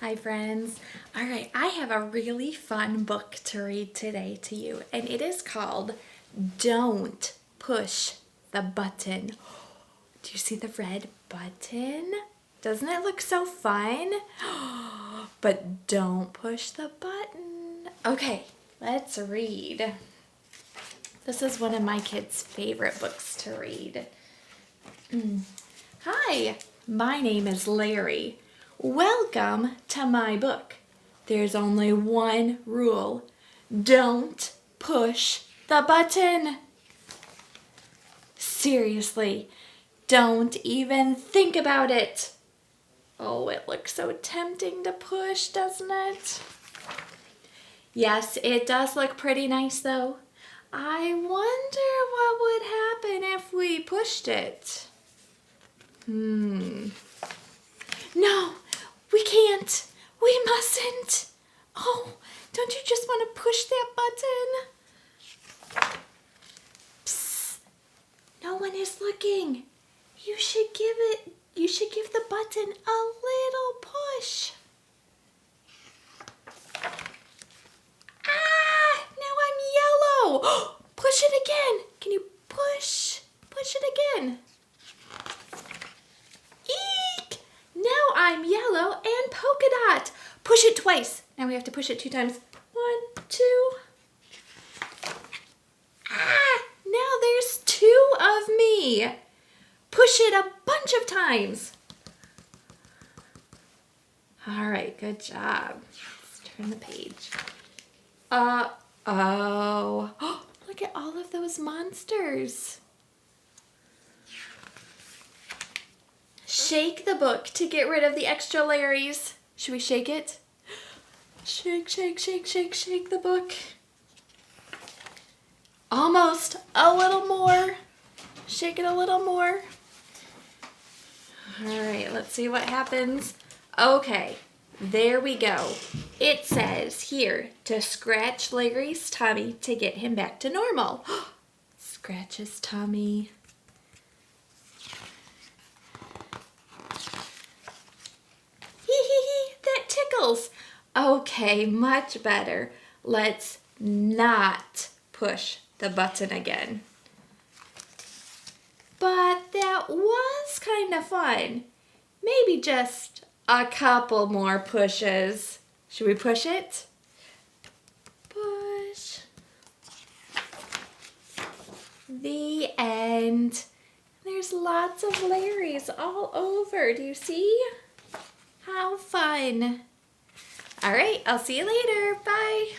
Hi friends. All right, I have a really fun book to read today to you, and it is called Don't Push the Button. Do you see the red button? Doesn't it look so fun? But don't push the button. Okay, let's read. This is one of my kids' favorite books to read. Hi, my name is Larry. Welcome to my book. There's only one rule. Don't push the button. Seriously, don't even think about it. Oh, it looks so tempting to push, doesn't it? Yes, it does look pretty nice though. I wonder what would happen if we pushed it. No, we can't. We mustn't. Oh, don't you just want to push that button? Psst. No one is looking. You should give the button a little push. Ah, now I'm yellow. Push it again. Can you push it again? Eek! Now I'm yellow and polka dot. Push it twice. Now we have to push it 2 times. 1, 2. Ah! Now there's 2 of me. Push it a bunch of times. All right, good job. Let's turn the page. Oh. Look at all of those monsters. Shake the book to get rid of the extra Larrys. Should we shake it? Shake, shake, shake, shake, shake the book. Almost. A little more. Shake it a little more. All right, let's see what happens. Okay, there we go. It says here to scratch Larry's tummy to get him back to normal. Scratch his tummy. That tickles. Okay, much better. Let's not push the button again. But that was kind of fun. Maybe just a couple more pushes. Should we push it? Push. The end. There's lots of Larrys all over. Do you see? How fun. All right, I'll see you later. Bye.